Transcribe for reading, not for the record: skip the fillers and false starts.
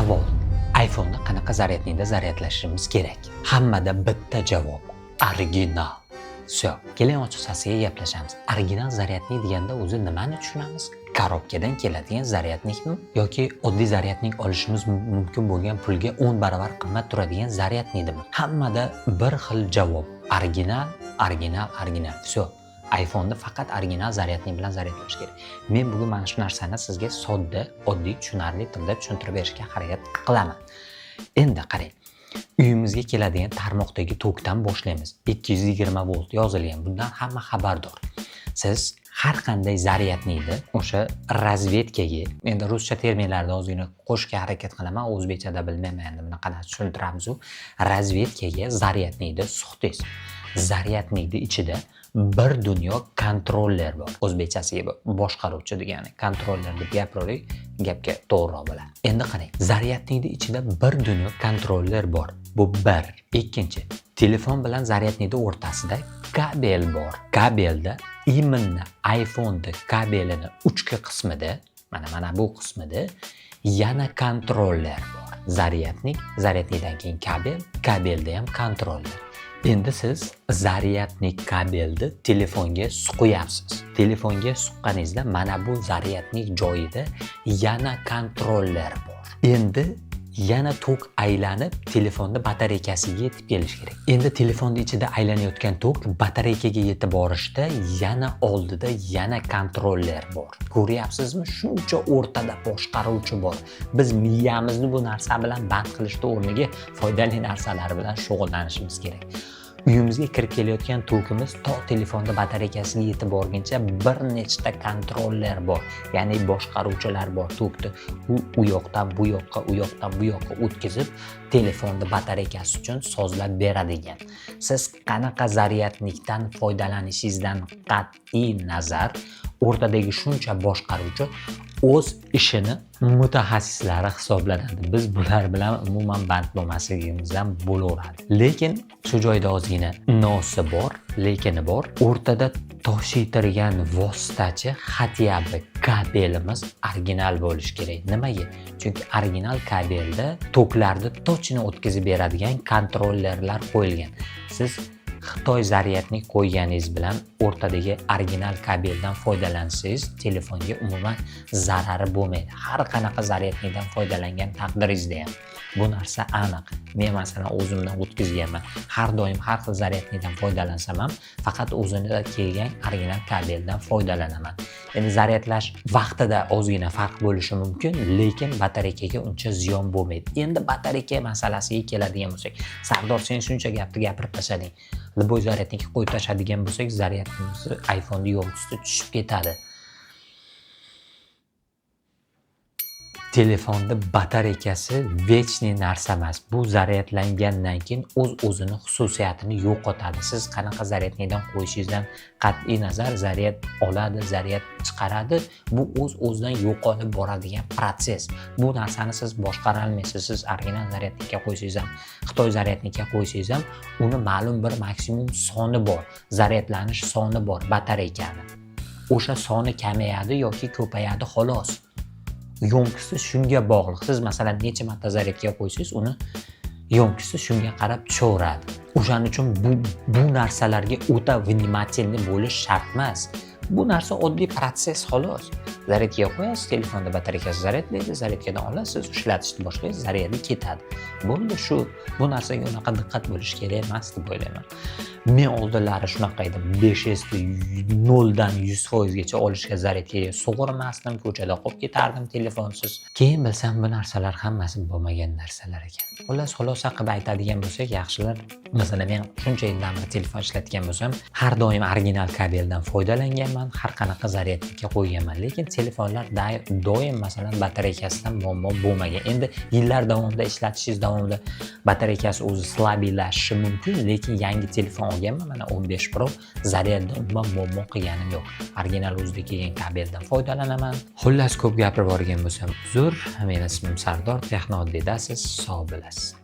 Savol: iPhone'ni qanaqa zaryadnikda zaryadlashimiz kerak? Hammada bitta javob: original. Keling ochiqchasiga gaplashamiz. Original zaryadnik deganda o'zi nimani tushunamiz? Korobkadan keladigan zaryadnikmi yoki oddiy zaryadnik olishimiz mumkin bo'lgan pulga 10 baravar qimmat turadigan zaryadnikmi? Hammada bir xil javob: original. iPhone'ni faqat original zaryadnik bilan zaryadlash kerak. Men bugun mana shu narsani sizga sodda, oddiy, tushunarli tilda tushuntirib berishga harakat qilaman. Endi qarang. Uyimizga keladigan tarmoqdagi tokdan boshlaymiz. 220 volt yozilgan. Bundan hamma xabardor. Siz har qanday zaryadnikni o'sha razvedkaga, endi ruscha terminlarni ozgina qo'shishga harakat qilaman, o'zbekchada bilmayman, endi bunaqalar tushuntiramiz. Zaryadkaga zaryadnikni suqdingiz. Zaryadnikni ichida bir dunyo kontroller bor. O'zbekchasiga boshqaruvchi degani. Kontroller deb gapiraylik, gapga to'g'riroq bo'ladi. Endi qarang, zaryadnikni ichida bir dunyo kontroller bor. Bu bir. Ikkinchi, telefon bilan zaryadnikni o'rtasida kabel bor. Kabelda именно iPhone'da kabelini uchki qismida, mana bu qismida yana kontroller bor. Zaryadnikdan keyin kabelda ham kontroller. Endi siz zaryadnik kabelni telefonga suqyapsiz. Telefonga suqqaningizda mana bu zaryadnik joyida yana kontroller bor. Endi yana tok aylanib telefonni batareykasiga yetib kelish kerak. Endi telefonning ichida aylanayotgan tok batareykaga yetib borishda yana oldida yana kontroller bor. Ko'ryapsizmi? Shuncha o'rtada boshqaruvchi bor. Biz miyamizni bu narsa bilan band qilishning o'rniga foydali narsalar bilan shug'ullanishimiz kerak. Uyimizga kirib kelayotgan tokimiz to telefonda batareykasiga yetib borguncha bir nechta kontroller bor. Ya'ni boshqaruvchilar bor tokni. U yoqdan bu yoqqa, u yoqdan bu yoqqa o'tkazib, telefonni batareykasi uchun sozlab beradigan. Siz qanaqa zaryadnikdan foydalanishingizdan qat'iy nazar, o'rtadagi shuncha boshqaruvchi o'z ishini mutaxassislari hisoblanadi. Biz bular bilan umuman band bo'lmasligimiz ham bo'laveradi. Lekin shu joyda ozgina nosi bor, lekini bor. O'rtada toshiytirgan vositachi xatyabi kabelimiz original bo'lishi kerak. Nimaga? Chunki original kabelda toklarni tochini o'tkazib beradigan kontrollerlar qo'yilgan. Siz Xitoy zaryadnik qo'yganingiz bilan o'rtadagi original kabeldan foydalansangiz, telefonga umuman zarari bo'lmaydi. Har qanaqa zaryadnikdan foydalangan taqdiringizda ham. Bu narsa aniq. Men masalan o'zimdan o'tkazganman. Har doim har xil zaryadnikdan foydalansam ham faqat o'zida kelgan original kabeldan foydalanaman. Endi zaryadlash vaqtida ozgina farq bo'lishi mumkin, lekin batareykaga uncha ziyon bo'lmaydi. Endi batareyka masalasiga keladigan bo'lsak, Sardor, sen shuncha gapni gapirib tashlading. Liboy zaryadnikka qo'yib tashadigan bo'lsak, zaryadnimiz iPhone'ning yo'lchisi tushib ketadi. Telefonda batareykasi vechniy narsa emas. Bu zaryadlangandan keyin o'z-o'zini xususiyatini yo'qotadi. Siz qanaqa zaryadnikdan qo'yishingizdan qat'iy nazar zaryad oladi, zaryad chiqaradi. Bu o'z-o'zidan yo'qolib boradigan proses. Bu narsani siz boshqara olmaysiz. Siz original zaryadnikka qo'ysangiz ham, Xitoy zaryadnikka qo'ysangiz ham, uni ma'lum bir maksimum soni bor. Zaryadlanish soni bor batareykani. O'sha soni kamayadi yoki ko'payadi xolos. Yo'nkisi shunga bog'liq. Siz masalan necha marta zaryadga qo'ysangiz, uni yo'nkisi shunga qarab tushaveradi. O'shaning uchun bu narsalarga o'ta vнимательный bo'lish shart emas. Bu narsa oddiy proses xolos. Zaryadga qo'yasiz, telefonda batareykasi zaryadlaydi, zaryadkadan olasiz, ishlatishni boshlaysiz, zaryadi ketadi. Bo'ldi, bu narsaga unaqa diqqat bo'lish kerak emas deb o'ylayman. Men oldinlari shunaqa edim. 5S 0 dan 100% gacha olishga zaryadga sug'urmasdim, ko'chada qolib ketardim telefonsiz. Keyin bilsam bu narsalar hammasi bo'lmagan narsalar ekan. Xulosa qilib aytadigan bo'lsak, yaxshilar, masalan men shuncha yildan beri telefon ishlatgan bo'lsam, har doim original kabeldan foydalanganman, har qanaqa zaryadlikka qo'yganman, lekin telefonlar doim masalan batareykasidan muammo bo'lmagan. Endi yillar davomida ishlatishingiz davomida batareykasi o'zi slabiylashishi mumkin, lekin yangi telefon olganman, mana 15 Pro, zaryadda umuman muammo qilganim yo'q. Original o'zida kelgan kabeldan foydalanaman. Xullas ko'p gapirib borgan bo'lsam uzr. Men ismim Sardor, Texnooddiydasiz, sog' bo'lasiz.